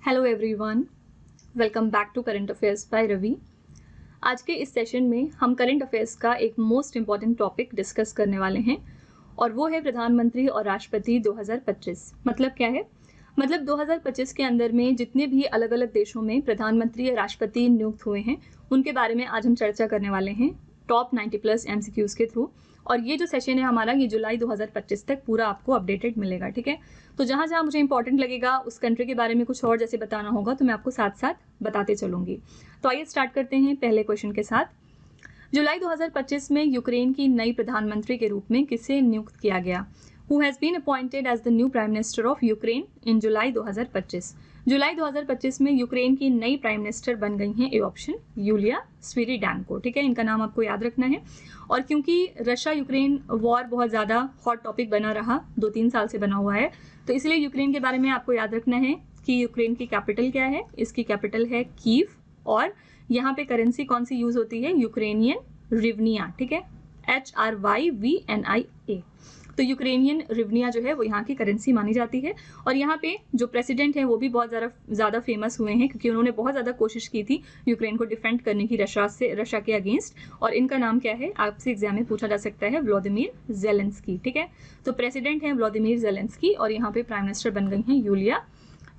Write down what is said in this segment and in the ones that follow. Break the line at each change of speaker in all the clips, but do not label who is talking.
Hello everyone, welcome back to current affairs by Ravi. आज के इस सेशन में हम करंट अफेयर्स का एक मोस्ट इम्पॉर्टेंट टॉपिक डिस्कस करने वाले हैं और वो है प्रधानमंत्री और राष्ट्रपति 2025। मतलब क्या है? मतलब 2025 के अंदर में जितने भी अलग अलग देशों में प्रधानमंत्री या राष्ट्रपति नियुक्त हुए हैं उनके बारे में आज हम चर्चा करने वाले हैं टॉप 90+ MCQs के थ्रू। और ये जो सेशन है हमारा, ये जुलाई 2025 तक पूरा आपको अपडेटेड मिलेगा, ठीक है। तो जहाँ जहाँ मुझे इंपॉर्टेंट लगेगा उस कंट्री के बारे में कुछ और जैसे बताना होगा तो मैं आपको साथ साथ बताते चलूंगी। तो आइए स्टार्ट करते हैं पहले क्वेश्चन के साथ। जुलाई 2025 में यूक्रेन की नई प्रधानमंत्री के रूप में किसे नियुक्त किया गया? Who has been appointed as the new Prime Minister of Ukraine in जुलाई 2025? जुलाई 2025 में यूक्रेन की नई प्राइम मिनिस्टर बन गई हैं ए ऑप्शन यूलिया स्विरिडेंको, ठीक है। इनका नाम आपको याद रखना है। और क्योंकि रशिया यूक्रेन वॉर बहुत ज़्यादा हॉट टॉपिक बना रहा, 2-3 साल से बना हुआ है, तो इसलिए यूक्रेन के बारे में आपको याद रखना है कि यूक्रेन की कैपिटल क्या है। इसकी कैपिटल है कीव और यहाँ पे करेंसी कौन सी यूज होती है? यूक्रेनियन रिवनिया, ठीक है, HRYVNIA। तो यूक्रेनियन रिवनिया जो है वो यहाँ की करेंसी मानी जाती है। और यहाँ पे जो प्रेसिडेंट है वो भी बहुत ज़्यादा फेमस हुए हैं क्योंकि उन्होंने बहुत ज़्यादा कोशिश की थी यूक्रेन को डिफेंड करने की रशिया के अगेंस्ट। और इनका नाम क्या है? आपसे एग्जाम में पूछा जा सकता है, व्लादिमीर जेलेंस्की, ठीक है। तो प्रेसिडेंट है व्लादिमीर जेलेंस्की और यहाँ पे प्राइम मिनिस्टर बन गई हैं यूलिया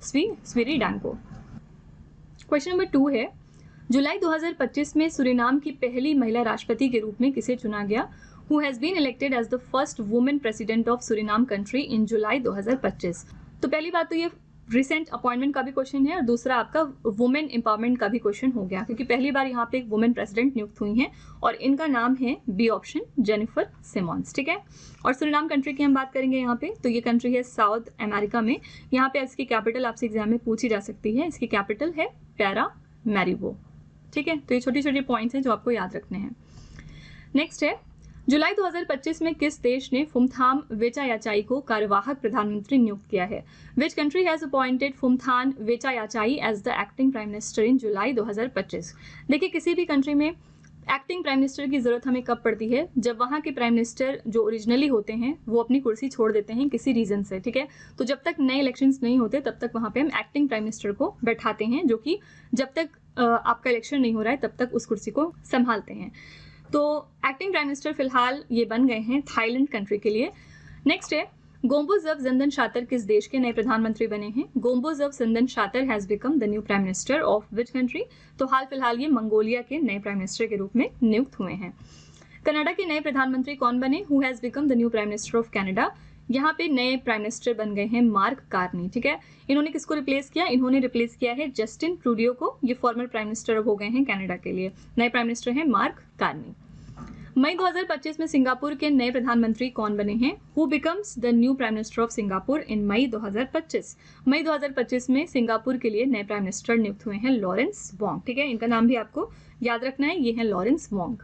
स्विरिडेंको। क्वेश्चन नंबर 2 है, जुलाई 2025 में सूरीनाम की पहली महिला राष्ट्रपति के रूप में किसे चुना गया? Who has been elected as the first woman president of Suriname country in जुलाई 2025? तो पहली बात तो ये रिसेंट अपॉइंटमेंट का भी क्वेश्चन है और दूसरा आपका वुमेन एम्पावरमेंट का भी क्वेश्चन हो गया क्योंकि पहली बार यहाँ पे एक वुमेन प्रेसिडेंट नियुक्त हुई हैं और इनका नाम है बी ऑप्शन जेनिफर सिमॉन्स, ठीक है। और सूरीनाम कंट्री की हम बात करेंगे यहाँ पे, तो ये कंट्री है साउथ अमेरिका में। यहाँ पे इसकी कैपिटल आपसे एग्जाम में पूछी जा सकती है। इसकी कैपिटल है पैरामैरिबो, ठीक है। तो ये छोटी छोटी पॉइंट्स हैं जो आपको याद रखने हैं। नेक्स्ट है, जुलाई 2025 में किस देश ने फुमथाम वेचायाचाई को कार्यवाहक प्रधानमंत्री नियुक्त किया है? Which country has appointed Phumtham Wechayachai as the acting prime minister in July 2025? देखिए, किसी भी कंट्री में एक्टिंग प्राइम मिनिस्टर की जरूरत हमें कब पड़ती है? जब वहाँ के प्राइम मिनिस्टर जो ओरिजिनली होते हैं वो अपनी कुर्सी छोड़ देते हैं किसी रीजन से, ठीक है। तो जब तक नए इलेक्शंस नहीं होते तब तक वहाँ पे हम एक्टिंग प्राइम मिनिस्टर को बैठाते हैं, जो कि जब तक आपका इलेक्शन नहीं हो रहा है तब तक उस कुर्सी को संभालते हैं। तो एक्टिंग प्राइम मिनिस्टर फिलहाल ये बन गए हैं थाईलैंड कंट्री के लिए। नेक्स्ट है, गोम्बो-जव जंदन शातर किस देश के नए प्रधानमंत्री बने हैं? Gombojav Zandanshatar has become the new prime minister of which country? तो हाल फिलहाल ये मंगोलिया के नए प्राइम मिनिस्टर के रूप में नियुक्त हुए हैं। कनाडा के नए प्रधानमंत्री कौन बने? Who has become the new prime minister of Canada? यहाँ पे नए प्राइम मिनिस्टर बन गए हैं मार्क कार्नी, ठीक है। इन्होंने किसको रिप्लेस किया? इन्होंने रिप्लेस किया है जस्टिन ट्रूडियो को। ये फॉर्मर प्राइम मिनिस्टर हो गए हैं कनाडा के लिए। नए प्राइम मिनिस्टर हैं मार्क कार्नी। मई 2025 में सिंगापुर के नए प्रधानमंत्री कौन बने हैं? Who becomes the new prime minister of Singapore in May 2025? मई 2025 में सिंगापुर के लिए नए प्राइम मिनिस्टर नियुक्त हुए हैं लॉरेंस वोंग, ठीक है। इनका नाम भी आपको याद रखना है, ये है लॉरेंस वोंग।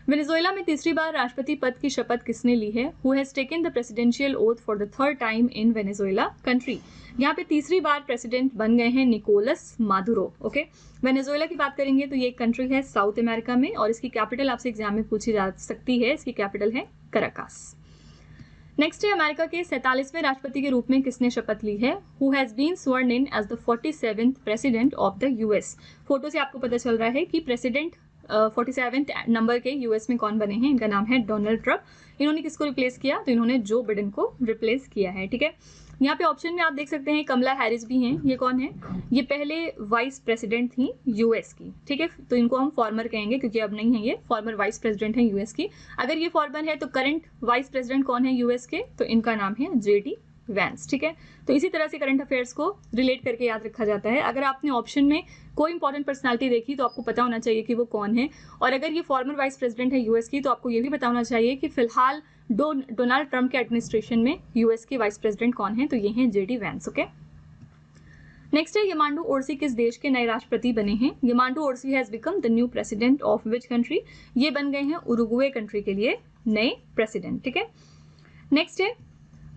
वेनेजुएला में तीसरी बार राष्ट्रपति पद की शपथ किसने ली है? Who has taken the presidential oath for the third time in Venezuela country? यहाँ पे तीसरी बार प्रेसिडेंट बन गए हैं निकोलस मादुरो, ओके। वेनेजुएला की बात करेंगे तो ये एक कंट्री है साउथ अमेरिका में और इसकी कैपिटल आपसे एग्जाम में पूछी जा सकती है। इसकी कैपिटल है कराकास। नेक्स्ट है, अमेरिका के 47वें राष्ट्रपति के रूप में किसने शपथ ली है? Who has been sworn in as the 47th president of the US? Photo से आपको पता चल रहा है कि प्रेसिडेंट 47th नंबर के यूएस में कौन बने हैं। इनका नाम है डोनाल्ड ट्रम्प। इन्होंने किसको रिप्लेस किया? तो इन्होंने जो बिडेन को रिप्लेस किया है, ठीक है। यहाँ पे ऑप्शन में आप देख सकते हैं कमला हैरिस भी हैं। ये कौन है? ये पहले वाइस प्रेसिडेंट थी यूएस की, ठीक है। तो इनको हम फॉर्मर कहेंगे क्योंकि अब नहीं है, ये फॉर्मर वाइस प्रेसिडेंट है यूएस की। अगर ये फॉर्मर है तो करंट वाइस प्रेसिडेंट कौन है यूएस के? तो इनका नाम है जेडी वैंस, ठीक है। तो इसी तरह से करंट अफेयर्स को रिलेट करके याद रखा जाता है। अगर आपने ऑप्शन में कोई इंपॉर्टेंट पर्सनालिटी देखी तो आपको पता होना चाहिए कि वो कौन है। और अगर ये फॉर्मर वाइस प्रेसिडेंट है यूएस की तो आपको ये भी पता होना चाहिए कि फिलहाल डोनाल्ड ट्रम्प के एडमिनिस्ट्रेशन में यूएस के वाइस प्रेसिडेंट कौन है? तो ये हैं जेडी वैंस, ओके। नेक्स्ट है, यमांडू ओरसी किस देश के नए राष्ट्रपति बने हैं? Yamandu Orsi has become the new president of which country? ये बन गए हैं उरुग्वे कंट्री के लिए नए प्रेसिडेंट, ठीक है। नेक्स्ट है,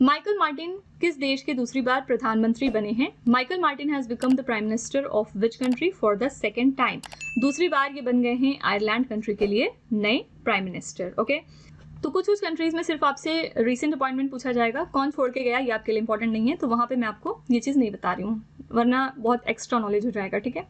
माइकल मार्टिन किस देश के दूसरी बार प्रधानमंत्री बने हैं? Michael Martin has become the prime minister of which country for the second time? दूसरी बार ये बन गए हैं आयरलैंड कंट्री के लिए नए प्राइम मिनिस्टर, ओके। तो कुछ कंट्रीज में सिर्फ आपसे रिसेंट अपॉइंटमेंट पूछा जाएगा, कौन छोड़ के गया ये आपके लिए इंपॉर्टेंट नहीं है, तो वहां पे मैं आपको ये चीज़ नहीं बता रही हूँ। वरना बहुत एक्स्ट्रा नॉलेज हो जाएगा, ठीक है।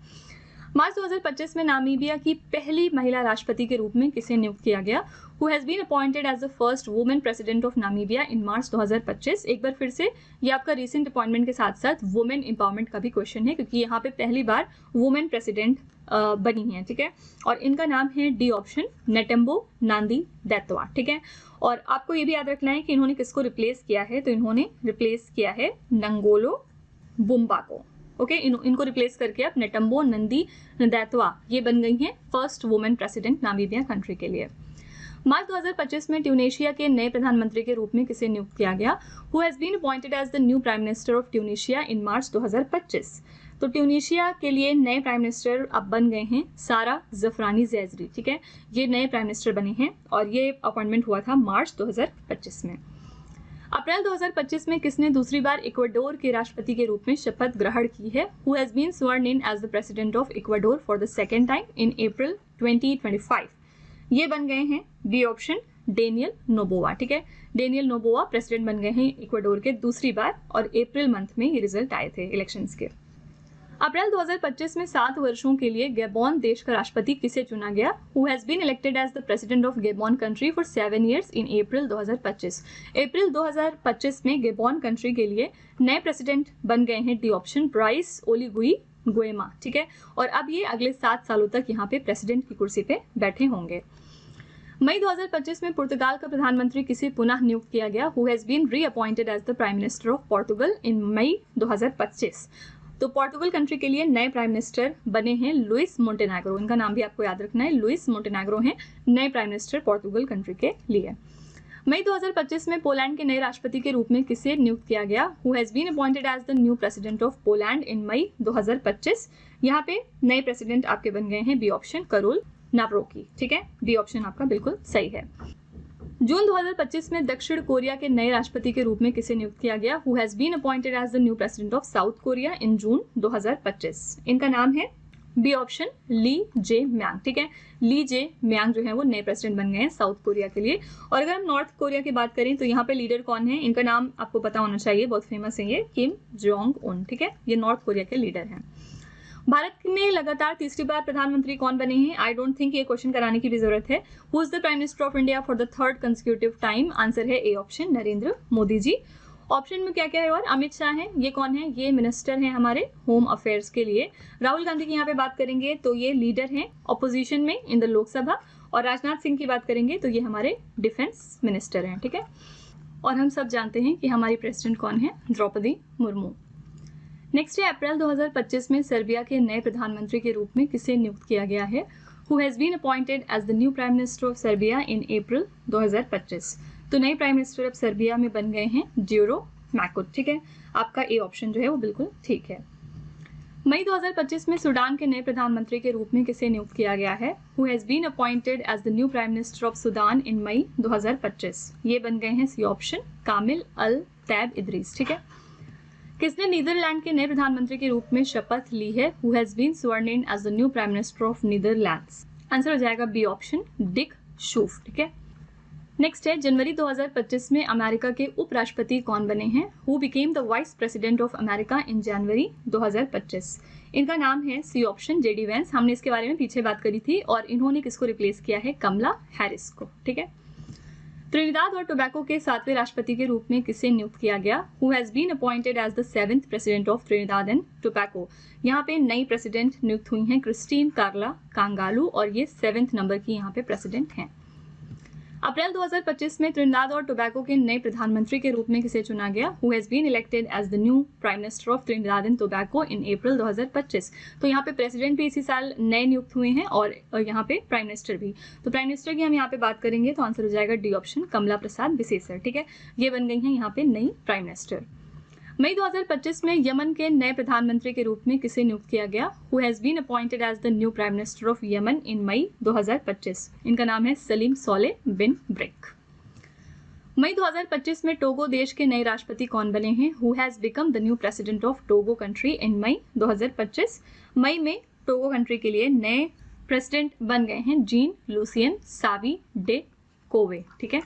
मार्च 2025 में नामीबिया की पहली महिला राष्ट्रपति के रूप में किसे नियुक्त किया गया? Who has been appointed as the first women president of Namibia in March 2025। एक बार फिर से ये आपका रिसेंट अपॉइंटमेंट के साथ साथ वुमेन एम्पावरमेंट का भी क्वेश्चन है, क्योंकि यहाँ पे पहली बार वुमेन प्रेसिडेंट बनी है, ठीक है। और इनका नाम है डी ऑप्शन, नेटेम्बो नांदी दैतवा, ठीक है। और आपको ये भी याद रखना है कि इन्होंने किसको रिप्लेस किया है, तो इन्होंने रिप्लेस किया है नंगोलो बुम्बा को, ओके। इनको रिप्लेस करके अब नेटम्बो नंदी दैतवा ये बन गई हैं first women president Namibia country के लिए। मार्च 2025 में ट्यूनेशिया के नए प्रधानमंत्री के रूप में किसे नियुक्त किया गया? Who has been appointed as the new prime minister of Tunisia in March 2025। तो ट्यूनेशिया के लिए नए प्राइम मिनिस्टर अब बन गए हैं सारा ज़फ़रानी ज़ैज़री, ठीक है। ये नए प्राइम मिनिस्टर बने हैं और ये अपॉइंटमेंट हुआ था मार्च 2025 में। अप्रैल 2025 में किसने दूसरी बार इक्वाडोर के राष्ट्रपति के रूप में शपथ ग्रहण की है? Who has been sworn in as the president of Ecuador for the second time in April 2025। ये बन गए हैं बी ऑप्शन, डेनियल नोबोआ, ठीक है। डेनियल नोबोआ प्रेसिडेंट बन गए हैं इक्वाडोर के दूसरी बार और अप्रैल मंथ में ये रिजल्ट आए थे इलेक्शंस के। अप्रैल 2025 में 7 वर्षों के लिए गैबॉन देश का राष्ट्रपति किसे चुना गया? Who has been elected as the president of Gabon country for 7 years in April 2025। April 2025 में गैबॉन कंट्री के लिए नए प्रेसिडेंट बन गए हैं डी ऑप्शन, ब्राइस ओलीगुई गुएमा, ठीक है। और अब ये अगले 7 सालों तक यहाँ पे प्रेसिडेंट की कुर्सी पे बैठे होंगे। मई 2025 में पुर्तगाल का प्रधानमंत्री किसे पुनः नियुक्त किया गया? Who has been reappointed as the prime minister of Portugal in May 2025। तो पोर्टुगल कंट्री के लिए नए प्राइम मिनिस्टर बने हैं लुइस मोंटेनेग्रो। इनका नाम भी आपको याद रखना है, लुइस मोंटेनेग्रो हैं नए प्राइम मिनिस्टर पोर्टुगल कंट्री के लिए। मई 2025 में पोलैंड के नए राष्ट्रपति के रूप में किसे नियुक्त किया गया? Who has been appointed as the new president of Poland in May 2025। यहाँ पे नए प्रेसिडेंट आपके बन गए हैं बी ऑप्शन, करोल नावरोकी, ठीक है। बी ऑप्शन आपका बिल्कुल सही है। जून 2025 में दक्षिण कोरिया के नए राष्ट्रपति के रूप में किसे नियुक्त किया गया? Who has been appointed as the new president of South Korea in June 2025। इनका नाम है बी ऑप्शन, ली जे म्यांग, ठीक है। ली जे म्यांग जो है वो नए प्रेसिडेंट बन गए हैं साउथ कोरिया के लिए। और अगर हम नॉर्थ कोरिया की बात करें तो यहाँ पे लीडर कौन है? इनका नाम आपको पता होना चाहिए, बहुत फेमस है ये, किम जोंग उन, ठीक है। ये नॉर्थ कोरिया के लीडर हैं। भारत में लगातार तीसरी बार प्रधानमंत्री कौन बने हैं? आई डोंट थिंक ये क्वेश्चन कराने की भी जरूरत है। Who is the prime minister of India for the third consecutive time? Answer है A option, Narendra Modi ji. Option में क्या क्या है? और अमित शाह हैं, ये कौन है? ये मिनिस्टर हैं हमारे होम अफेयर्स के लिए। राहुल गांधी की यहाँ पे बात करेंगे तो ये लीडर हैं ऑपोजिशन में इन द लोकसभा। और राजनाथ सिंह की बात करेंगे तो ये हमारे डिफेंस मिनिस्टर हैं, ठीक है। और हम सब जानते हैं कि हमारी प्रेसिडेंट कौन है? द्रौपदी मुर्मू। नेक्स्ट है अप्रैल 2025 में सर्बिया के नए प्रधानमंत्री के रूप में किसे नियुक्त किया गया है? Who has been appointed as the new prime minister of Serbia in April 2025। तो नए प्राइम मिनिस्टर अब सर्बिया में बन गए हैं ड्यूरो मैकुट, ठीक है। आपका ए ऑप्शन जो है वो बिल्कुल ठीक है। मई 2025 में सूडान के नए प्रधानमंत्री के रूप में किसे नियुक्त किया गया है? Who has been appointed as the new prime minister of Sudan in May 2025। ये बन गए हैं C option, Kamil al Tayeb Idris, ठीक है। किसने नीदरलैंड के नए प्रधानमंत्री के रूप में शपथ ली है? Who has been sworn in as the new prime minister of Netherlands? Answer हो जाएगा बी ऑप्शन, डिक शूफ, ठीक है। नेक्स्ट है जनवरी 2025 में अमेरिका के उपराष्ट्रपति कौन बने हैं? Who became the vice president of America in January 2025? इनका नाम है सी ऑप्शन, जेडी वेंस। हमने इसके बारे में पीछे बात करी थी और इन्होंने किसको रिप्लेस किया है? कमला हैरिस को, ठीक है। त्रिनिदाद और टोबैको के 7वें राष्ट्रपति के रूप में किसे नियुक्त किया गया? Who has been appointed as the 7th president of Trinidad and Tobago? यहाँ पे नई प्रेसिडेंट नियुक्त हुई हैं क्रिस्टीन कार्ला कांगालू और ये 7th नंबर की यहाँ पे प्रेसिडेंट हैं। अप्रैल 2025 में त्रिनिदाद और टोबैको के नए प्रधानमंत्री के रूप में किसे चुना गया? Who has been elected as the new prime minister of Trinidad and Tobago in April 2025। तो यहाँ पे प्रेसिडेंट भी इसी साल नए नियुक्त हुए हैं और यहाँ पे प्राइम मिनिस्टर भी। तो प्राइम मिनिस्टर की हम यहाँ पे बात करेंगे तो आंसर हो जाएगा डी ऑप्शन, कमला प्रसाद बिसेसर, ठीक है। ये बन गई हैं यहाँ पे नई प्राइम मिनिस्टर। मई 2025 में यमन के नए प्रधानमंत्री के रूप में किसे नियुक्त किया गया? Who has been appointed as the new prime minister of Yemen in May 2025? इनका नाम है सलीम सोले बिन ब्रेक। मई 2025 में टोगो देश के नए राष्ट्रपति कौन बने हैं? Who has become the new president of Togo country in May 2025? मई में टोगो कंट्री के लिए नए प्रेसिडेंट बन गए हैं जीन लुसियन सावी डे कोवे, ठीक है।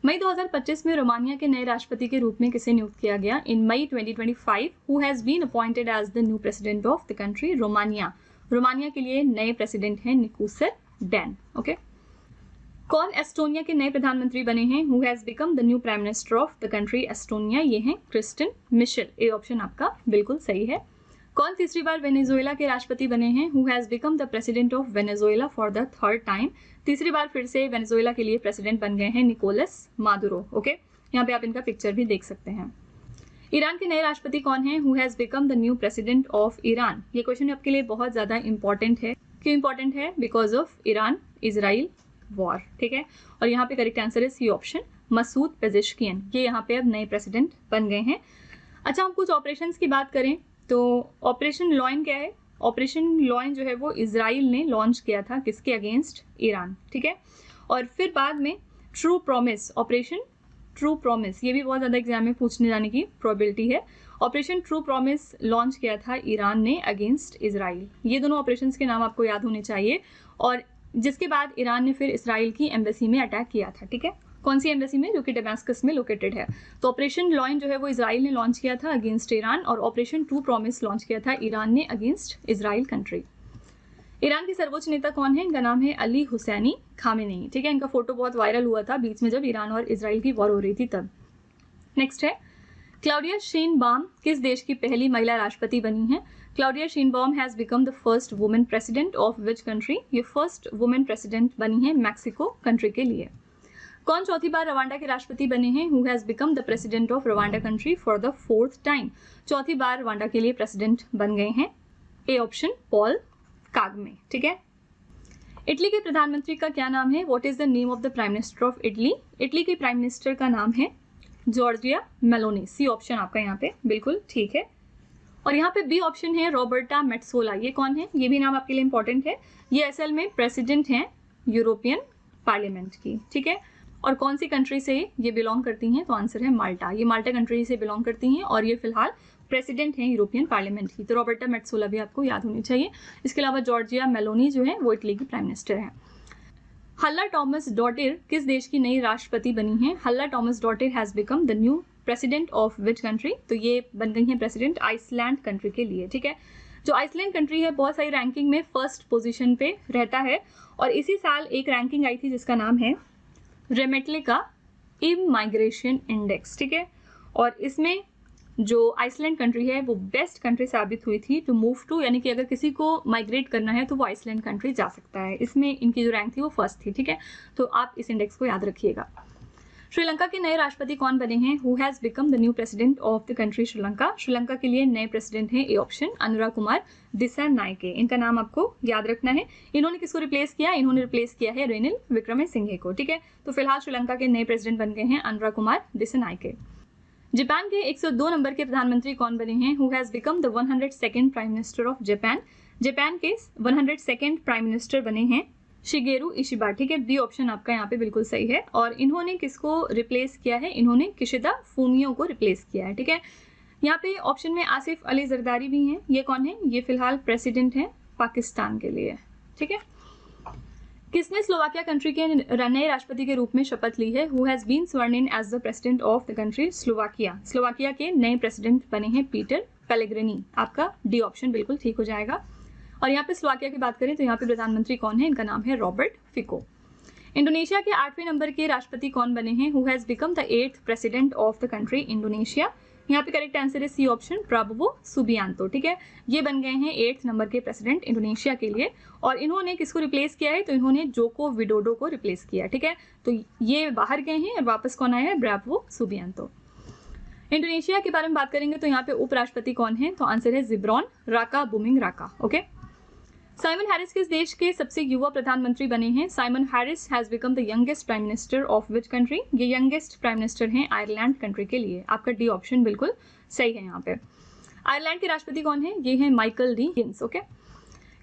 मई 2025 में रोमानिया के नए राष्ट्रपति के रूप में किसे नियुक्त किया गया? In May 2025 who has been appointed as the new president of the country? Romania. Romania के लिए नए प्रेसिडेंट हैं निकोसर डैन। ओके। कौन एस्टोनिया के नए प्रधानमंत्री बने हैं? Who has become the new prime minister of the country Estonia? ये हैं क्रिस्टिन मिशेल। ए ऑप्शन आपका बिल्कुल सही है। कौन तीसरी बार वेनेजुएला के राष्ट्रपति बने हैं? Who has become the president of Venezuela for the third time? तीसरी बार फिर से वेनेजुएला के लिए प्रेसिडेंट बन गए हैं निकोलस मादुरो। ओके, यहाँ पे आप इनका पिक्चर भी देख सकते हैं। ईरान के नए राष्ट्रपति कौन है? Who has become the new president of Iran? ये क्वेश्चन आपके लिए बहुत ज्यादा इंपॉर्टेंट है। क्यों इंपॉर्टेंट है? Because of Iran Israel war. ठीक है, और यहाँ पे करेक्ट आंसर है सी ऑप्शन, मसूद पेजेश्कियन। ये यहाँ पे अब नए प्रेसिडेंट बन गए हैं। अच्छा, हम कुछ ऑपरेशंस की बात करें तो ऑपरेशन लॉयन क्या है? ऑपरेशन लॉयन जो है वो इजराइल ने लॉन्च किया था, किसके अगेंस्ट? ईरान। ठीक है, और फिर बाद में true promise, operation true promise, ये भी बहुत ज़्यादा एग्जाम में पूछने जाने की प्रोबेबिलिटी है। ऑपरेशन ट्रू प्रॉमिस लॉन्च किया था ईरान ने अगेंस्ट इजराइल। ये दोनों ऑपरेशंस के नाम आपको याद होने चाहिए, और जिसके बाद ईरान ने फिर इसराइल की एम्बेसी में अटैक किया था। ठीक है, कौन सी एम्बेसी में? जो कि डेमास्कस में लोकेटेड है। तो ऑपरेशन लॉयन जो है वो इजराइल ने लॉन्च किया था अगेंस्ट ईरान, और ऑपरेशन ट्रू प्रॉमिस लॉन्च किया था ईरान ने अगेंस्ट इजराइल कंट्री। ईरान के सर्वोच्च नेता कौन है? इनका नाम है अली हुसैनी खामेनेई। ठीक है, इनका फोटो बहुत वायरल हुआ था बीच में जब ईरान और इजराइल की वॉर हो रही थी तब। नेक्स्ट है, क्लाउडिया शेनबाम किस देश की पहली महिला राष्ट्रपति बनी है? Claudia Sheinbaum has become the first women president of which country? ये फर्स्ट वुमेन प्रेसिडेंट बनी है मैक्सिको कंट्री के लिए। कौन चौथी बार रवांडा के राष्ट्रपति बने हैं? Who has become the president of Rwanda country for the fourth time? चौथी बार रवांडा के लिए प्रेसिडेंट बन गए हैं। A option, Paul Kagame. ठीक है, इटली के प्रधानमंत्री का क्या नाम है? What is the name of the prime minister of Italy? Italy के प्राइम मिनिस्टर का नाम है जॉर्जिया मेलोनी। सी ऑप्शन आपका यहाँ पे बिल्कुल ठीक है। और यहाँ पे बी ऑप्शन है रॉबर्टा मेट्सोला। ये कौन है? ये भी नाम आपके लिए इंपॉर्टेंट है। ये असल में प्रेसिडेंट हैं यूरोपियन पार्लियामेंट की। ठीक है, और कौन सी कंट्री से ये बिलोंग करती हैं? तो आंसर है माल्टा। ये माल्टा कंट्री से बिलोंग करती हैं और ये फिलहाल प्रेसिडेंट हैं यूरोपियन पार्लियामेंट की। तो रॉबर्टा मेट्सोला भी आपको याद होनी चाहिए। इसके अलावा जॉर्जिया मेलोनी जो है वो इटली की प्राइम मिनिस्टर हैं। हल्ला टॉमस डॉटिर किस देश की नई राष्ट्रपति बनी है? Halla Tomasdottir has become the new president of which country? तो ये बन गई हैं प्रेसिडेंट आइसलैंड कंट्री के लिए। ठीक है, जो आइसलैंड कंट्री है बहुत सारी रैंकिंग में फर्स्ट पोजीशन पे रहता है, और इसी साल एक रैंकिंग आई थी जिसका नाम है रेमेटले का इमाइग्रेशन इंडेक्स। ठीक है, और इसमें जो आइसलैंड कंट्री है वो बेस्ट कंट्री साबित हुई थी टू मूव टू, यानी कि अगर किसी को माइग्रेट करना है तो वो आइसलैंड कंट्री जा सकता है। इसमें इनकी जो रैंक थी वो फर्स्ट थी। ठीक है, तो आप इस इंडेक्स को याद रखिएगा। श्रीलंका के नए राष्ट्रपति कौन बने हैं? Who has become the new president of the country Sri Lanka? Sri Lanka के लिए नए प्रेसिडेंट हैं। A option, Anura Kumar Dissanayake. इनका नाम आपको याद रखना है। इन्होंने किसको रिप्लेस किया? इन्होंने रिप्लेस किया है रेनिल विक्रमसिंघे को। ठीक है, तो फिलहाल श्रीलंका के नए प्रेसिडेंट बन गए हैं अनुरा कुमार दिसानायके। जापान के 102 नंबर के प्रधानमंत्री कौन बने हैं? Who has become the 102nd prime minister of Japan? Japan के 102nd प्राइम मिनिस्टर बने हैं शिगेरू इशिबा। ठीक है, बी ऑप्शन आपका यहाँ पे बिल्कुल सही है। और इन्होंने किसको रिप्लेस किया है? इन्होंने किशिदा फूमियो को रिप्लेस किया है। ठीक है, यहाँ पे ऑप्शन में आसिफ अली जरदारी भी हैं। ये कौन है? ये फिलहाल प्रेसिडेंट हैं पाकिस्तान के लिए। ठीक है, किसने स्लोवाकिया कंट्री के नए राष्ट्रपति के रूप में शपथ ली है? Who has been sworn in as the president of the country Slovakia? Slovakia के नए प्रेसिडेंट बने हैं पीटर पेलेग्रिनी। आपका डी ऑप्शन बिल्कुल ठीक हो जाएगा। और यहाँ पे स्लोवाकिया की बात करें तो यहाँ पे प्रधानमंत्री कौन है? इनका नाम है रॉबर्ट फिको। इंडोनेशिया के 8वें नंबर के राष्ट्रपति कौन बने हैं? Who has become the 8th president of the country Indonesia? यहाँ पे करेक्ट आंसर है सी ऑप्शन, प्राबोवो सुबियांतो। ठीक है, ये बन गए हैं 8th नंबर के प्रेसिडेंट इंडोनेशिया के लिए। और इन्होंने किसको रिप्लेस किया है? तो इन्होंने जोको विडोडो को रिप्लेस किया। ठीक है, तो ये बाहर गए हैं और वापस कौन आया है? Prabowo Subianto. इंडोनेशिया के बारे में बात करेंगे तो यहाँ पे उपराष्ट्रपति कौन है? तो आंसर है जिब्रॉन राका बुमिंग राका। ओके, साइमन हैरिस किस देश के सबसे युवा प्रधानमंत्री बने हैं? Simon Harris has become the youngest prime minister of which country? ये यंगेस्ट प्राइम मिनिस्टर हैं आयरलैंड कंट्री के लिए। आपका डी ऑप्शन बिल्कुल सही है। यहाँ पे आयरलैंड के राष्ट्रपति कौन है? ये है माइकल डी हिंस। ओके,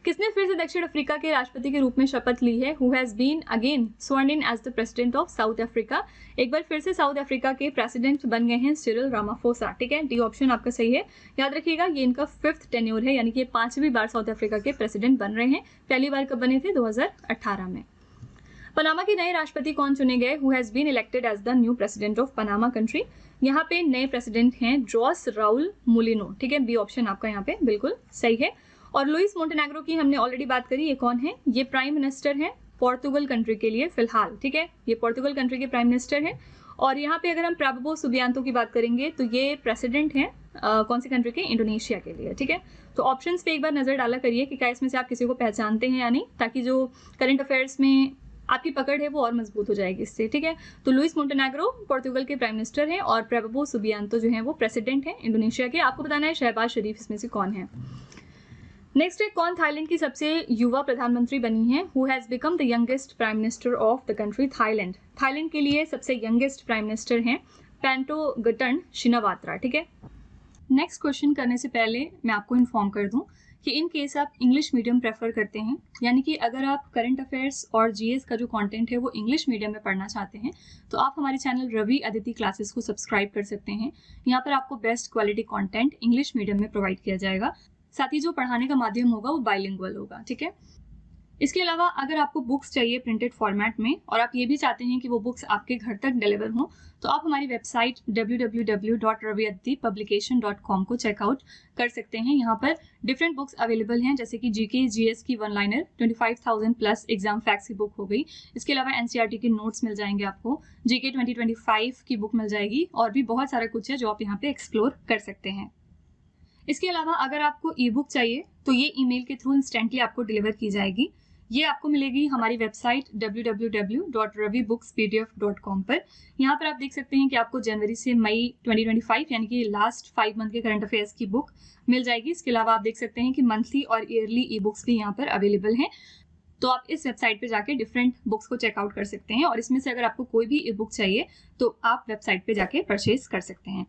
किसने फिर से दक्षिण अफ्रीका के राष्ट्रपति के रूप में शपथ ली है? Who has been again sworn in as the president of South Africa? एक बार फिर से साउथ अफ्रीका के प्रेसिडेंट बन गए हैं सिरिल रामाफोसा। ठीक है, डी ऑप्शन आपका सही है। याद रखिएगा ये इनका 5th टेन्योर है, यानी कि 5वीं बार साउथ अफ्रीका के प्रेसिडेंट बन रहे हैं। पहली बार कब बने थे? 2018 में। पनामा के नए राष्ट्रपति कौन चुने गए? Who has been elected as the new president of Panama country? यहाँ पे नए प्रेसिडेंट हैं जोस राउल मुलिनो, ठीक है, बी ऑप्शन आपका यहाँ पे बिल्कुल सही है। और लुइस मोंटेनेग्रो की हमने ऑलरेडी बात करी, ये कौन है? ये प्राइम मिनिस्टर हैं पोर्तुगल कंट्री के लिए फिलहाल, ठीक है, ये पोर्तुगल कंट्री के प्राइम मिनिस्टर हैं। और यहाँ पे अगर हम प्राबोवो सुबियांतो की बात करेंगे तो ये प्रेसिडेंट हैं कौन सी कंट्री के? इंडोनेशिया के लिए, ठीक है। तो ऑप्शंस पे एक बार नजर डाला करिए कि क्या इसमें से आप किसी को पहचानते हैं या नहीं, ताकि जो करंट अफेयर्स में आपकी पकड़ है वो और मजबूत हो जाएगी इससे, ठीक है। तो लुइस मोंटेनेग्रो पोर्तुगल के प्राइम मिनिस्टर हैं और प्राबोवो सुबियांतो जो हैं वो प्रेसिडेंट हैं इंडोनेशिया के। आपको बताना है शहबाज शरीफ इसमें से कौन है। नेक्स्ट है, कौन थाईलैंड की सबसे युवा प्रधानमंत्री बनी है? Who has become the youngest prime minister of the country Thailand? Thailand के लिए सबसे यंगेस्ट प्राइम मिनिस्टर हैं पेंटोगटन शिनावात्रा, ठीक है। नेक्स्ट क्वेश्चन करने से पहले मैं आपको इन्फॉर्म कर दूं कि इन केस आप इंग्लिश मीडियम प्रेफर करते हैं, यानी कि अगर आप करंट अफेयर्स और जीएस का जो कंटेंट है वो इंग्लिश मीडियम में पढ़ना चाहते हैं तो आप हमारे चैनल रवि अदिति क्लासेस को सब्सक्राइब कर सकते हैं। यहाँ पर आपको best quality content English medium में प्रोवाइड किया जाएगा, साथ ही जो पढ़ाने का माध्यम होगा वो बाइलिंगुअल होगा, ठीक है। इसके अलावा अगर आपको बुक्स चाहिए प्रिंटेड फॉर्मेट में और आप ये भी चाहते हैं कि वो बुक्स आपके घर तक डिलीवर हों, तो आप हमारी वेबसाइट www.raviaditipublication.com को चेकआउट कर सकते हैं। यहाँ पर डिफरेंट बुक्स अवेलेबल हैं, जैसे कि जीके जीएस की one liner 25,000 plus exam facts की बुक हो गई। इसके अलावा एनसीईआरटी के नोट्स मिल जाएंगे आपको, जीके 2025 की बुक मिल जाएगी और भी बहुत सारा कुछ है जो आप यहाँ पे एक्सप्लोर कर सकते हैं। इसके अलावा अगर आपको ई बुक चाहिए तो ये ईमेल के थ्रू इंस्टेंटली आपको डिलीवर की जाएगी। ये आपको मिलेगी हमारी वेबसाइट www.ravibookspdf.com पर। यहाँ पर आप देख सकते हैं कि आपको जनवरी से मई 2025 यानी कि लास्ट 5 मंथ के करंट अफेयर्स की बुक मिल जाएगी। इसके अलावा आप देख सकते हैं कि मंथली और ईयरली ई बुक्स भी यहाँ पर अवेलेबल हैं। तो आप इस वेबसाइट पे जाके डिफरेंट बुक्स को चेकआउट कर सकते हैं और इसमें से अगर आपको कोई भी ई बुक चाहिए तो आप वेबसाइट पे जाके परचेज कर सकते हैं।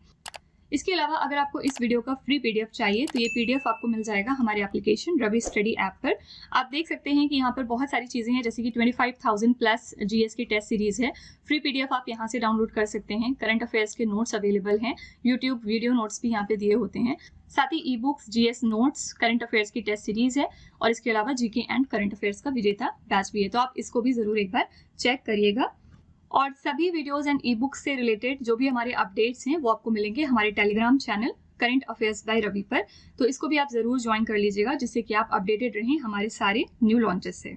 इसके अलावा अगर आपको इस वीडियो का फ्री पीडीएफ चाहिए तो ये पीडीएफ आपको मिल जाएगा हमारे एप्लीकेशन रवि स्टडी ऐप पर। आप देख सकते हैं कि यहाँ पर बहुत सारी चीज़ें हैं, जैसे कि 25,000 प्लस जीएस की टेस्ट सीरीज है। फ्री पीडीएफ आप यहाँ से डाउनलोड कर सकते हैं। करंट अफेयर्स के नोट्स अवेलेबल हैं, यूट्यूब वीडियो नोट्स भी यहाँ पे दिए होते हैं, साथ ही ebooks, GS notes, current affairs की टेस्ट सीरीज है और इसके अलावा जीके एंड करंट अफेयर्स का विजेता बैच भी है। तो आप इसको भी जरूर एक बार चेक करिएगा। और सभी वीडियोस एंड ई बुक्स से रिलेटेड जो भी हमारे अपडेट्स हैं वो आपको मिलेंगे हमारे Telegram channel current affairs by Ravi पर। तो इसको भी आप जरूर ज्वाइन कर लीजिएगा, जिससे कि आप अपडेटेड रहें हमारे सारे न्यू लॉन्चेस से।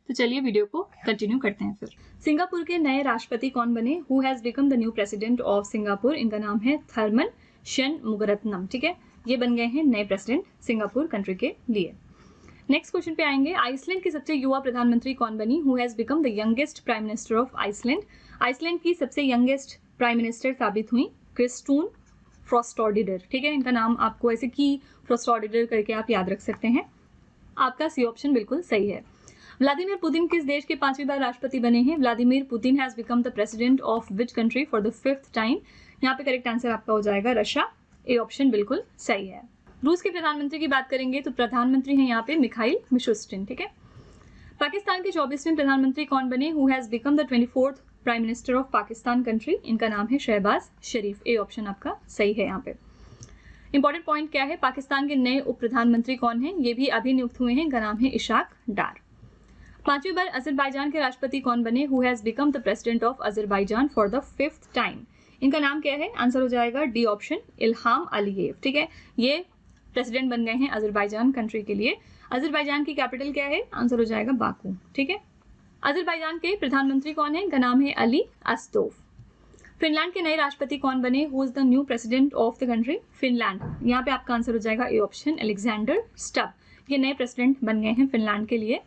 तो चलिए वीडियो को कंटिन्यू करते हैं फिर। सिंगापुर के नए राष्ट्रपति कौन बने? Who has become the new president of Singapore? इनका नाम है थर्मन शनमुगरत्नम, ठीक है। ये बन गए हैं नए प्रेसिडेंट सिंगापुर कंट्री के लिए। नेक्स्ट क्वेश्चन पे आएंगे, आइसलैंड की सबसे युवा प्रधानमंत्री कौन बनी? Who has become the youngest prime minister of Iceland? Iceland की सबसे यंगेस्ट प्राइम मिनिस्टर साबित हुई क्रिस्टून फ्रोस्टोडिडर, ठीक है। इनका नाम आपको ऐसे की फ्रोस्टोडिडर करके आप याद रख सकते हैं। आपका सी ऑप्शन बिल्कुल सही है। व्लादिमीर पुतिन किस देश के 5वीं बार राष्ट्रपति बने हैं? Vladimir Putin has become the president of which country for the 5th time? यहाँ पे करेक्ट आंसर आपका हो जाएगा रशिया। ए ऑप्शन बिल्कुल सही है। रूस के प्रधानमंत्री की बात करेंगे तो प्रधानमंत्री हैं यहाँ पे मिखाइल मिशुस्टिन, ठीक है। पाकिस्तान के 24वें प्रधानमंत्री कौन बने? Who has become the 24th prime minister of Pakistan country? इनका नाम है शहबाज शरीफ। ए ऑप्शन आपका सही है। यहाँ पे इंपॉर्टेंट पॉइंट क्या है, पाकिस्तान के नए उप प्रधानमंत्री कौन है? ये भी अभी नियुक्त हुए हैं, इनका नाम है इशाक डार। 5वीं बार अजरबैजान के राष्ट्रपति कौन बने? Who has become the president of Azerbaijan for the 5th time? इनका नाम क्या है? आंसर हो जाएगा डी ऑप्शन, इल्हाम अलीयेव, ठीक है। ये प्रेसिडेंट बन गए हैं अजरबैजान कंट्री के लिए। अजरबैजान की कैपिटल क्या है? आंसर हो जाएगा बाकू, ठीक है। अजरबैजान के प्रधानमंत्री कौन है? इनका नाम है अली अस्टोव। फिनलैंड के नए राष्ट्रपति कौन बने? Who is the new president of the country? Finland. यहाँ पे आपका आंसर हो जाएगा ए ऑप्शन, अलेक्जेंडर स्टब। ये नए प्रेसिडेंट बन गए हैं फिनलैंड के लिए।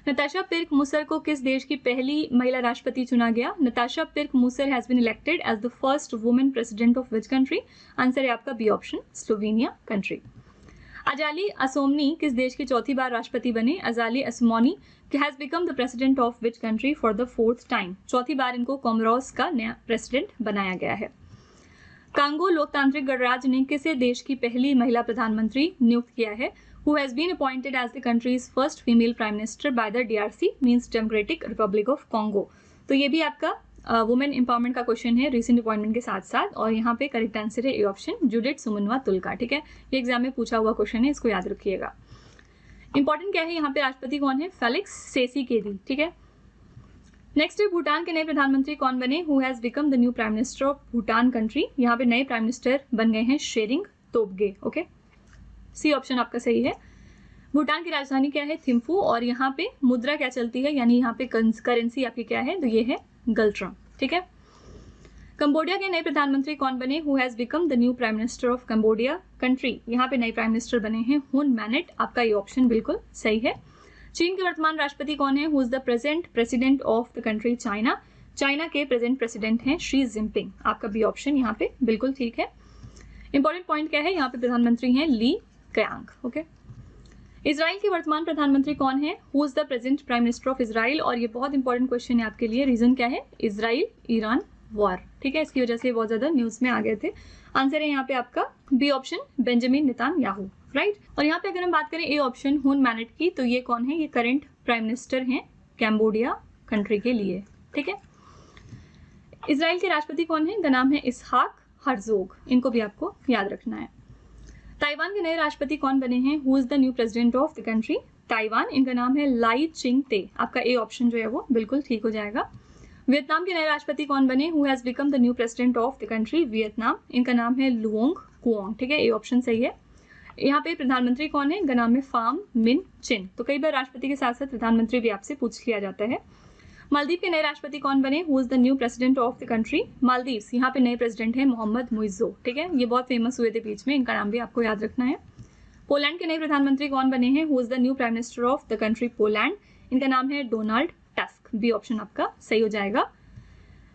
नताशा पिर्क मुसर को किस देश की पहली महिला राष्ट्रपति चुना गया? Natasha Pirc Musar has been elected as the first women president of which country? Answer है आपका B option, Slovenia country. Azali Assoumani किस देश के 4थी बार राष्ट्रपति बने? Azali Assoumani has become the president of which country for the 4th time? 4थी बार इनको कोमोरोस का नया प्रेसिडेंट बनाया गया है। कांगो लोकतांत्रिक गणराज्य ने किसे देश की पहली महिला प्रधानमंत्री नियुक्त किया है? Who has been appointed as the country's first female prime minister by the DRC means democratic republic of Congo? तो ये भी आपका वुमेन एम्पावरमेंट का क्वेश्चन है रिसेंट अपॉइंटमेंट के साथ साथ, और यहाँ पे करेक्ट आंसर है ए ऑप्शन, जूडिथ सुमनवा तुलका, ठीक है। ये एग्जाम में पूछा हुआ क्वेश्चन है, इसको याद रखिएगा। इंपॉर्टेंट क्या है यहाँ पे, राष्ट्रपति कौन है? फेलिक्स सेसी केदी, ठीक है। नेक्स्ट है भूटान के नए प्रधानमंत्री कौन बने, who has become the new prime minister of Bhutan country. यहाँ पे नए प्राइम मिनिस्टर बन गए हैं Tshering Tobgay. Okay, C option आपका सही है। भूटान की राजधानी क्या है, थिम्फू, और यहाँ पे मुद्रा क्या चलती है, यानी यहाँ पे करेंसी आपकी क्या है, तो ये है गल्ट्रम। ठीक है। कंबोडिया के नए प्रधानमंत्री कौन बने, who has become the new prime minister of Cambodia country. यहाँ पे नए प्राइम मिनिस्टर बने हैं हुन मैनेट। आपका ये ऑप्शन बिल्कुल सही है। चीन के वर्तमान राष्ट्रपति कौन है, who is the present president of the country China. China के प्रेजेंट प्रेसिडेंट हैं शी जिनपिंग। आपका बी ऑप्शन यहाँ पे बिल्कुल ठीक है। इंपॉर्टेंट पॉइंट क्या है, यहाँ पे प्रधानमंत्री हैं ली क्यांग। ओके। इजराइल के वर्तमान प्रधानमंत्री कौन है, who is the present prime minister of Israel. और ये बहुत इंपॉर्टेंट क्वेश्चन है आपके लिए। रीजन क्या है, इजराइल ईरान वॉर। ठीक है, इसकी वजह से बहुत ज्यादा न्यूज में आ गए थे। आंसर है यहाँ पे आपका B option Benjamin Netanyahu, right. और यहाँ पे अगर हम बात करें ए ऑप्शन हुन मैनेट की, तो ये कौन है, ये करंट प्राइम मिनिस्टर हैं कैम्बोडिया कंट्री के लिए। ठीक है। इजराइल के राष्ट्रपति कौन है, इनका नाम है इसहाक हर्जोग। इनको भी आपको याद रखना है। ताइवान के नए राष्ट्रपति कौन बने हैं, who is the new president of the country Taiwan. इनका नाम है लाई चिंग ते। आपका ए ऑप्शन जो है वो बिल्कुल ठीक हो जाएगा। वियतनाम के नए राष्ट्रपति कौन बने, who has become the new president of the country Vietnam. इनका नाम है लुओंग कुओंग। ठीक है, ए ऑप्शन सही है। यहाँ पे प्रधानमंत्री कौन है, इनका नाम है फाम मिन चिन। तो कई बार राष्ट्रपति के साथ साथ प्रधानमंत्री भी आपसे पूछ लिया जाता है। मालदीव के नए राष्ट्रपति कौन बने, who is the new president of the country Maldives. यहाँ पे नए प्रेसिडेंट है मोहम्मद मुइज्जो। ठीक है, ये बहुत फेमस हुए थे बीच में, इनका नाम भी आपको याद रखना है। पोलैंड के नए प्रधानमंत्री कौन बने हैं, who is the new prime minister of the country Poland. इनका नाम है डोनाल्ड टस्क। बी ऑप्शन आपका सही हो जाएगा।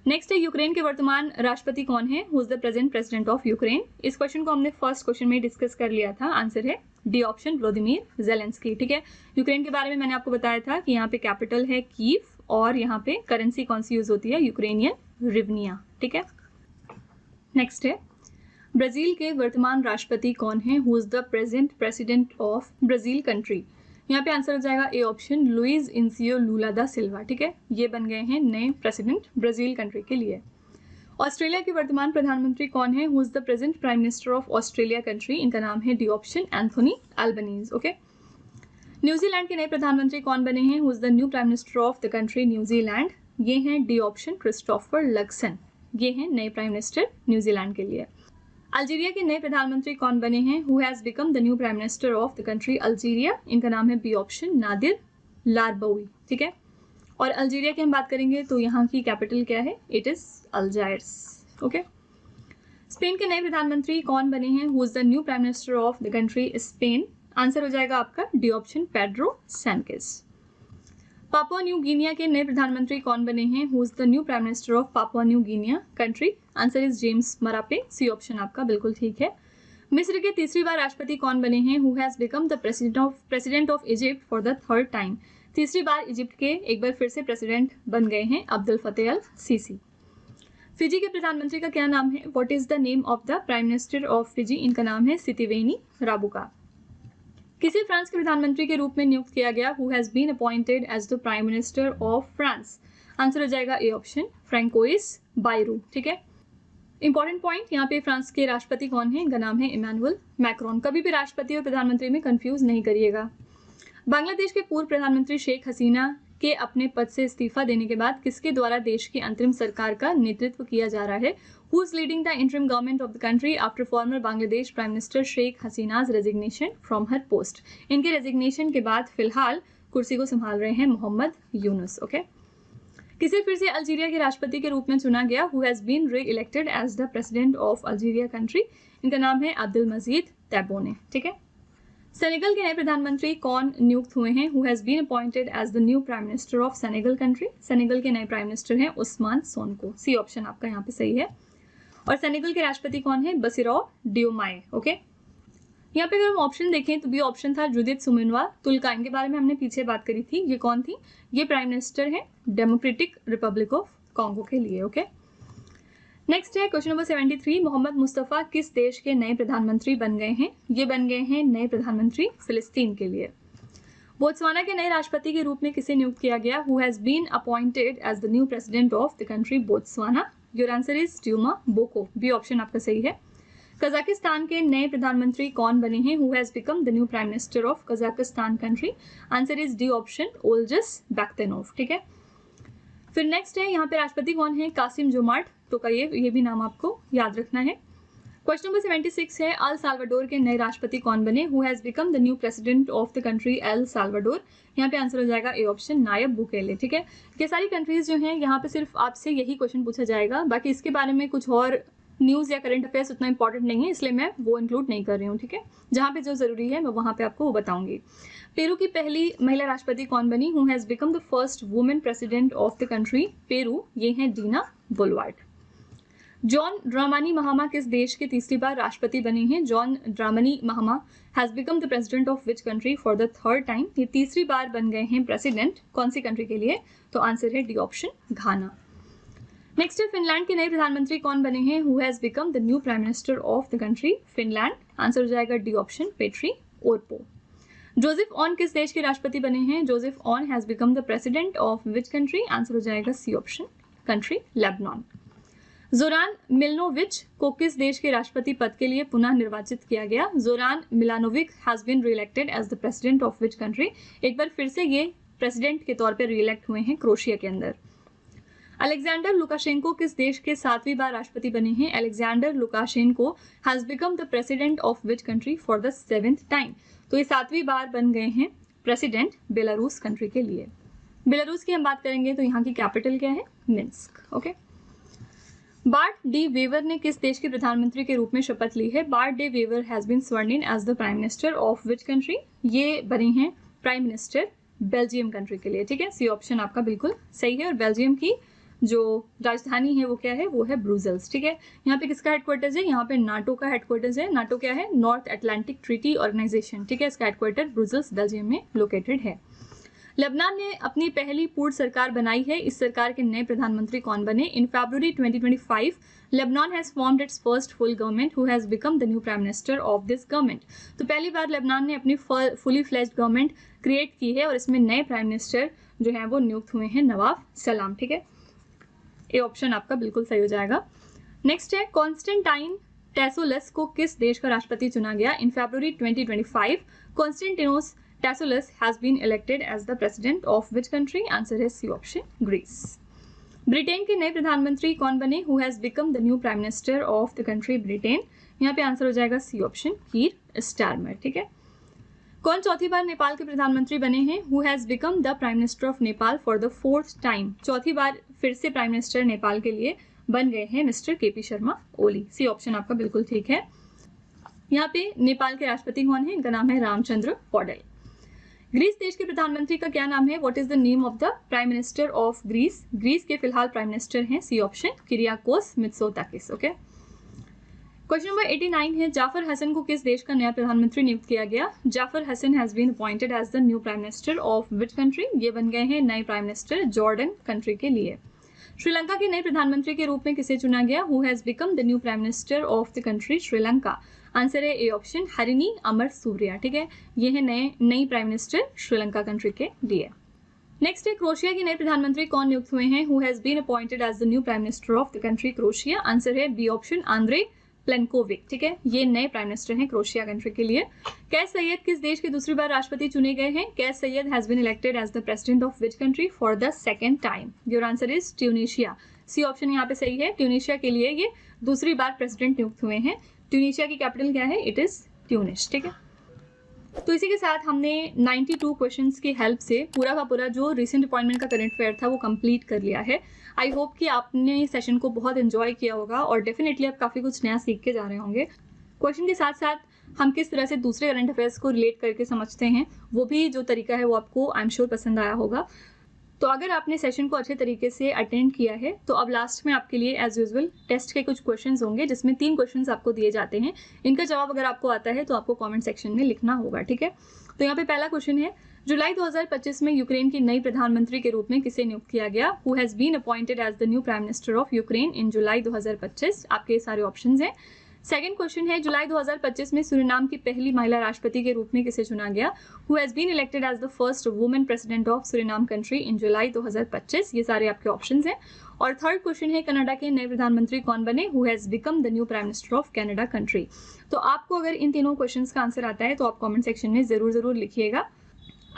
नेक्स्ट है यूक्रेन के वर्तमान राष्ट्रपति कौन है, who is the present president of Ukraine. इस क्वेश्चन को हमने फर्स्ट क्वेश्चन में डिस्कस कर लिया था। आंसर है डी ऑप्शन व्लादिमीर जेलेंस्की। ठीक है, यूक्रेन के बारे में मैंने आपको बताया था कि यहाँ पे कैपिटल है कीव और यहाँ पे करेंसी कौन सी यूज होती है, यूक्रेनियन रिवनिया। ठीक है। नेक्स्ट है ब्राजील के वर्तमान राष्ट्रपति कौन है, who is the present president of Brazil country. यहाँ पे आंसर हो जाएगा ए ऑप्शन लुइज इनसियो लूला दा सिल्वा। ठीक है, ये बन गए हैं नए प्रेसिडेंट ब्राजील कंट्री के लिए। ऑस्ट्रेलिया के वर्तमान प्रधानमंत्री कौन है, who is the present prime minister of Australia country. इनका नाम है D option Anthony Albanese. Okay. New Zealand के नए प्रधानमंत्री कौन बने हैं, who is the new prime minister of the country New Zealand. ये हैं डी ऑप्शन क्रिस्टोफर लक्सन। ये हैं नए प्राइम मिनिस्टर न्यूजीलैंड के लिए। अल्जीरिया के नए प्रधानमंत्री कौन बने हैं, who has become the new prime minister of the country Algeria. इनका नाम है बी ऑप्शन नादिर लारबोवी। ठीक है। और अल्जीरिया की हम बात करेंगे तो यहाँ की कैपिटल क्या है, it is Algiers. Okay. Spain के नए प्रधानमंत्री कौन बने हैं, who is the new prime minister of the country Spain. Answer हो जाएगा आपका D option Pedro Sanchez. Papua New Guinea के नए प्रधानमंत्री कौन बने हैं, who is the new prime minister of Papua New Guinea country. Answer is James Marape. C option आपका बिल्कुल ठीक है। मिस्र के तीसरी बार राष्ट्रपति कौन बने हैं, who has become the president of Egypt for the third time. तीसरी बार इजिप्ट के एक बार फिर से प्रेसिडेंट बन गए हैं अब्दुल फतेह अल सीसी। फिजी के प्रधानमंत्री का क्या नाम है, what is the name of the prime minister of Fiji. इनका नाम है सितिवेनी राबुका। किसे फ्रांस के प्रधानमंत्री के रूप में नियुक्त किया गया, who has been appointed as the prime minister of France. Answer हो जाएगा ए ऑप्शन फ्रैंकोइस बायरू। ठीक है। इंपॉर्टेंट पॉइंट, यहाँ पे फ्रांस के राष्ट्रपति कौन है, इनका नाम है इमैनुअल मैक्रोन। कभी भी राष्ट्रपति और प्रधानमंत्री में कंफ्यूज नहीं करिएगा। बांग्लादेश के पूर्व प्रधानमंत्री शेख हसीना के अपने पद से इस्तीफा देने के बाद किसके द्वारा देश की अंतरिम सरकार का नेतृत्व किया जा रहा है, who is leading the interim government of the country after former Bangladesh prime minister Sheikh Hasina's resignation from her post. इनके रेजिग्नेशन के बाद फिलहाल कुर्सी को संभाल रहे हैं मोहम्मद यूनुस। ओके। किसे फिर से अल्जीरिया के राष्ट्रपति के रूप में चुना गया, who has been re elected as the president of Algeria country. इनका नाम है अब्दुल मजीद तैबोने। ठीक है। सेनेगल के नए प्रधानमंत्री कौन नियुक्त हुए हैं, who has been appointed as the new prime minister of Senegal country. Senegal के नए प्राइम मिनिस्टर हैं उस्मान सोनको। सी ऑप्शन आपका यहाँ पे सही है। और सेनेगल के राष्ट्रपति कौन है, बसिरो डियोमाए। ओके। यहाँ पे अगर हम ऑप्शन देखें तो बी ऑप्शन था जुदित सुमिनवा तुल्का। इनके बारे में हमने पीछे बात करी थी। ये कौन थी, ये प्राइम मिनिस्टर है डेमोक्रेटिक रिपब्लिक ऑफ कॉन्गो के लिए। ओके। नेक्स्ट है क्वेश्चन नंबर 73, मोहम्मद मुस्तफा किस देश के नए प्रधानमंत्री बन गए हैं। ये बन गए हैं नए प्रधानमंत्री फिलिस्तीन के लिए। बोत्सवाना के नए राष्ट्रपति के रूप में किसे नियुक्त किया गया, who has been appointed as the new president of the country Botswana. Your answer is Duma Boko. B option आपका सही है। कजाकिस्तान के नए प्रधानमंत्री कौन बने हैं, who has become the new prime minister of Kazakhstan country. Answer is D option Olzhas Bektenov. ठीक है। फिर नेक्स्ट है यहाँ पे राष्ट्रपति कौन है, कासिम जोमार्ट, तो का ये भी नाम आपको याद रखना है। क्वेश्चन नंबर 76 है अल साल्वाडोर के नए राष्ट्रपति कौन बने, who has become the new president of the country El Salvador. यहाँ पे आंसर हो जाएगा ए ऑप्शन, नायब बुकेले। ठीक है, ये सारी कंट्रीज जो हैं यहाँ पे सिर्फ आपसे यही क्वेश्चन पूछा जाएगा, बाकी इसके बारे में कुछ और न्यूज़ या करंट अफेयर्स उतना इंपॉर्टेंट नहीं है, इसलिए मैं वो इंक्लूड नहीं कर रही हूँ। ठीक है, जहाँ पे जो ज़रूरी है मैं वहाँ पे आपको वो बताऊंगी। पेरू की पहली महिला राष्ट्रपति कौन बनी, who has become the first women president of the country Peru, ये हैं डीना बोलवार्ड। जॉन ड्रामानी महामा किस देश के तीसरी बार राष्ट्रपति बने हैं, John Dramani Mahama has become the president of which country for the third time, ये तीसरी बार बन गए हैं प्रेसिडेंट, कौन सी कंट्री के लिए, तो आंसर है डी ऑप्शन, घाना। नेक्स्ट है फिनलैंड के नए प्रधानमंत्री कौन बने हैं, who has become the new prime minister of the country Finland, answer हो जाएगा D option, Petteri Orpo. Joseph Aoun किस देश के राष्ट्रपति बने हैं, Joseph Aoun has become the president of which country, answer हो जाएगा C option, country Lebanon. Zoran Milanovic को किस देश के राष्ट्रपति पद के लिए पुनः निर्वाचित किया गया, Zoran Milanovic has been reelected as the president of which country, एक बार फिर से ये प्रेसिडेंट के तौर पर रीइलेक्ट हुए हैं क्रोएशिया के अंदर। अलेक्जेंडर लुकाशेंको किस देश के 7वीं बार राष्ट्रपति बने हैं, Alexander Lukashenko has become the president of which country for the 7th time, तो ये 7वीं बार बन गए हैं प्रेसिडेंट बेलारूस कंट्री के लिए। बेलारूस की हम बात करेंगे तो यहाँ की कैपिटल क्या है, Minsk. Okay, Bart De Wever ने किस देश के प्रधानमंत्री के रूप में शपथ ली है, Bart De Wever has been sworn in as the prime minister of which country, ये बने हैं प्राइम मिनिस्टर बेल्जियम कंट्री के लिए। ठीक है, सी ऑप्शन आपका बिल्कुल सही है, और बेल्जियम की जो राजधानी है वो क्या है, वो है ब्रुसेल्स। ठीक है, यहाँ पे किसका हेडक्वार्टर्स है, यहाँ पे नाटो का हेडक्वार्टर्स है, नाटो क्या है, नॉर्थ अटलांटिक ट्रीटी ऑर्गेनाइजेशन। ठीक है, इसका हेडक्वार्टर ब्रुसेल्स बेल्जियम में लोकेटेड है। लेबनान ने अपनी पहली पूर्ण सरकार बनाई है, इस सरकार के नए प्रधानमंत्री कौन बने, इन February 2025 Lebanon has formed it's first full government, who has become the new prime minister of this government, तो पहली बार लेबनान ने अपनी फुली फ्लेज्ड गवर्नमेंट क्रिएट की है और इसमें नए प्राइम मिनिस्टर जो है वो नियुक्त हुए हैं, नवाफ सलाम। ठीक है, ए ऑप्शन आपका बिल्कुल सही हो जाएगा। नेक्स्ट है कॉन्स्टेंटाइन टेसोलस को किस देश का राष्ट्रपति चुना गया, in February 2025 Konstantinos Tasoulas has been elected as the president of which country, answer है सी ऑप्शन, ग्रीस। ब्रिटेन के नए प्रधानमंत्री कौन बने, who has become the new prime minister of the country Britain, यहाँ पे आंसर हो जाएगा सी ऑप्शन, कीर स्टारमर। ठीक है, कौन चौथी बार नेपाल के प्रधानमंत्री बने हैं, who has become the prime minister of Nepal for the 4th time, चौथी बार फिर से प्राइम मिनिस्टर नेपाल के लिए बन गए हैं मिस्टर केपी शर्मा ओली, सी ऑप्शन आपका बिल्कुल ठीक है। यहाँ पे नेपाल के राष्ट्रपति कौन है, इनका नाम है रामचंद्र पौडेल। ग्रीस देश के प्रधानमंत्री का क्या नाम है, what is the name of the prime minister of Greece, Greece के फिलहाल प्राइम मिनिस्टर हैं, C option, Kyriakos Mitsotakis. Okay, question number 89 है जाफर हसन को किस देश का नया प्रधानमंत्री नियुक्त किया गया, Jafar Hassan has been appointed as the new prime minister of which country, ये बन गए हैं नए प्राइम मिनिस्टर जॉर्डन कंट्री के लिए। श्रीलंका के नए प्रधानमंत्री के रूप में किसे चुना गया, who has become the new prime minister of the country Sri Lanka, answer है ए ऑप्शन, हरिनी अमर सूर्या। ठीक है, ये है नई प्राइम मिनिस्टर श्रीलंका कंट्री के लिए। नेक्स्ट है क्रोएशिया के नए प्रधानमंत्री कौन नियुक्त हुए हैं, who has been appointed as the new prime minister of the country Croatia, answer है बी ऑप्शन, आंद्रे प्लेनकोविक। ठीक है, ये नए प्राइम मिनिस्टर हैं क्रोएशिया कंट्री के लिए। कैस सैयद किस देश के दूसरी बार राष्ट्रपति चुने गए हैं, Kais Saied has been elected as the president of which country for the 2nd time, your answer is Tunisia, C option यहाँ पे सही है, ट्यूनीशिया के लिए ये दूसरी बार प्रेसिडेंट नियुक्त हुए हैं। ट्यूनीशिया की कैपिटल क्या है, इट इज ट्यूनिस। ठीक है, तो इसी के साथ हमने 92 क्वेश्चंस की हेल्प से पूरा का पूरा जो रिसेंट अपॉइंटमेंट का करंट अफेयर था वो कंप्लीट कर लिया है। आई होप कि आपने सेशन को बहुत एंजॉय किया होगा और डेफिनेटली आप काफ़ी कुछ नया सीख के जा रहे होंगे। क्वेश्चन के साथ साथ हम किस तरह से दूसरे करंट अफेयर्स को रिलेट करके समझते हैं, वो भी जो तरीका है वो आपको आई एम श्योर पसंद आया होगा। तो अगर आपने सेशन को अच्छे तरीके से अटेंड किया है तो अब लास्ट में आपके लिए एज यूजुअल टेस्ट के कुछ क्वेश्चंस होंगे, जिसमें 3 क्वेश्चंस आपको दिए जाते हैं। इनका जवाब अगर आपको आता है तो आपको कमेंट सेक्शन में लिखना होगा। ठीक है, तो यहाँ पे पहला क्वेश्चन है, जुलाई 2025 में यूक्रेन की नई प्रधानमंत्री के रूप में किसे नियुक्त किया गया, who has been appointed as the new prime minister of Ukraine in July 2025, आपके सारे ऑप्शंस हैं। सेकंड क्वेश्चन है, जुलाई 2025 में सूरीनाम की पहली महिला राष्ट्रपति के रूप में किसे चुना गया, who has been elected as the first women president of Suriname country in July 2025, ये सारे आपके ऑप्शंस हैं। और थर्ड क्वेश्चन है, कनाडा के नए प्रधानमंत्री कौन बने, who has become the new prime minister of Canada country. तो आपको अगर इन तीनों क्वेश्चंस का आंसर आता है तो आप कमेंट सेक्शन में ज़रूर लिखिएगा।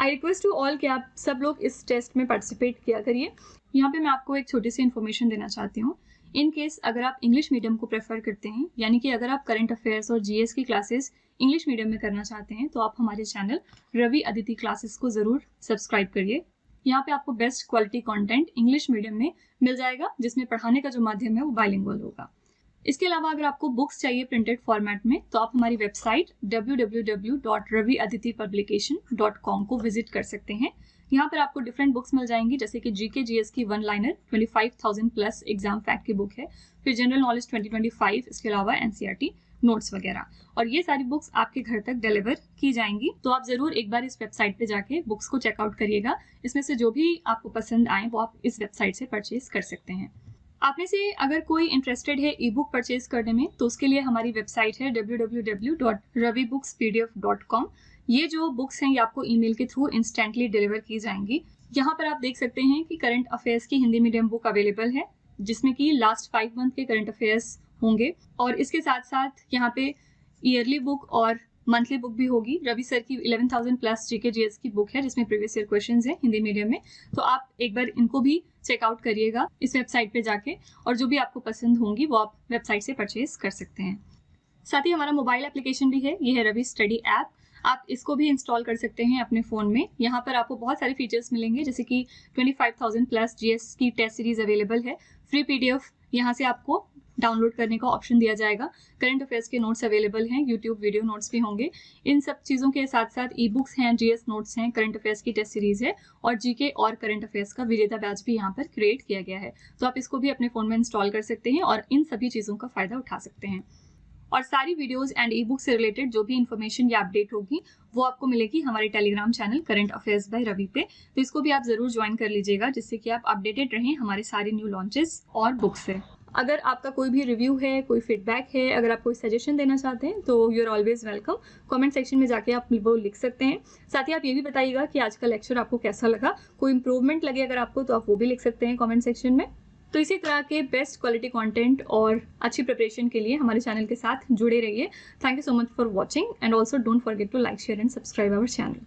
आई रिक्वेस्ट टू ऑल कि आप सब लोग इस टेस्ट में पार्टिसिपेट किया करिए। यहाँ पे मैं आपको एक छोटी सी इन्फॉर्मेशन देना चाहती हूँ। इन केस अगर आप इंग्लिश मीडियम को प्रेफर करते हैं, यानी कि अगर आप करंट अफेयर्स और जीएस की क्लासेस इंग्लिश मीडियम में करना चाहते हैं, तो आप हमारे चैनल रवि अदिति क्लासेस को ज़रूर सब्सक्राइब करिए। यहाँ पे आपको best quality content English medium में मिल जाएगा, जिसमें पढ़ाने का जो माध्यम है वो बाइलिंगुअल होगा। इसके अलावा अगर आपको बुक्स चाहिए प्रिंटेड फॉर्मेट में, तो आप हमारी वेबसाइट www.raviaditipublication.com को विजिट कर सकते हैं। यहाँ पर आपको डिफरेंट बुक्स मिल जाएंगी, जैसे कि जीके जीएस की one liner 25,000 plus exam fact की बुक है, फिर जनरल नॉलेज 2025, इसके अलावा एनसीईआरटी नोट्स वगैरह, और ये सारी बुक्स आपके घर तक डिलीवर की जाएंगी। तो आप जरूर एक बार इस वेबसाइट पे जाके बुक्स को चेकआउट करिएगा। इसमें से जो भी आपको पसंद आए वो आप इस वेबसाइट से परचेज कर सकते हैं। आप में से अगर कोई इंटरेस्टेड है ई बुक परचेज करने में, तो उसके लिए हमारी वेबसाइट है www.ravibookspdf.com। ये जो बुक्स हैं ये आपको ईमेल के थ्रू इंस्टेंटली डिलीवर की जाएंगी। यहाँ पर आप देख सकते हैं कि करंट अफेयर्स की हिंदी मीडियम बुक अवेलेबल है, जिसमें कि लास्ट 5 मंथ के करंट अफेयर्स होंगे, और इसके साथ साथ यहाँ पे ईयरली बुक और मंथली बुक भी होगी। रवि सर की 11,000 प्लस जीके जीएस की बुक है, जिसमें प्रीवियस ईयर क्वेश्चंस हैं हिंदी मीडियम में। तो आप एक बार इनको भी चेकआउट करिएगा इस वेबसाइट पे जाके, और जो भी आपको पसंद होंगी वो आप वेबसाइट से परचेज कर सकते हैं। साथ ही हमारा मोबाइल एप्लीकेशन भी है, ये है रवि स्टडी ऐप। आप इसको भी इंस्टॉल कर सकते हैं अपने फ़ोन में। यहाँ पर आपको बहुत सारे फीचर्स मिलेंगे, जैसे कि 25,000 प्लस जीएस की टेस्ट सीरीज अवेलेबल है, फ्री पीडीएफ यहाँ से आपको डाउनलोड करने का ऑप्शन दिया जाएगा, करंट अफेयर्स के नोट्स अवेलेबल हैं, यूट्यूब वीडियो नोट्स भी होंगे। इन सब चीज़ों के साथ साथ ई बुक्स हैं, जीएस नोट्स हैं, करंट अफेयर्स की टेस्ट सीरीज है, और जीके और करंट अफेयर्स का विजेता बैच भी यहाँ पर क्रिएट किया गया है। तो आप इसको भी अपने फ़ोन में इंस्टॉल कर सकते हैं और इन सभी चीज़ों का फ़ायदा उठा सकते हैं। और सारी वीडियोस एंड ई बुक से रिलेटेड जो भी इन्फॉर्मेशन या अपडेट होगी वो आपको मिलेगी हमारे Telegram channel current affairs by Ravi पे। तो इसको भी आप जरूर ज्वाइन कर लीजिएगा, जिससे कि आप अपडेटेड रहें हमारे सारे न्यू लॉन्चेस और बुक्स से। अगर आपका कोई भी रिव्यू है, कोई फीडबैक है, अगर आप कोई सजेशन देना चाहते हैं, तो you are always welcome. Comment section में जाके आप वो लिख सकते हैं। साथ ही आप ये भी बताइएगा कि आज का लेक्चर आपको कैसा लगा, कोई इंप्रूवमेंट लगे अगर आपको, तो आप वो भी लिख सकते हैं कमेंट सेक्शन में। तो इसी तरह के बेस्ट क्वालिटी कंटेंट और अच्छी प्रिपरेशन के लिए हमारे चैनल के साथ जुड़े रहिए। Thank you so much for watching, and also don't forget to like, share and subscribe our channel.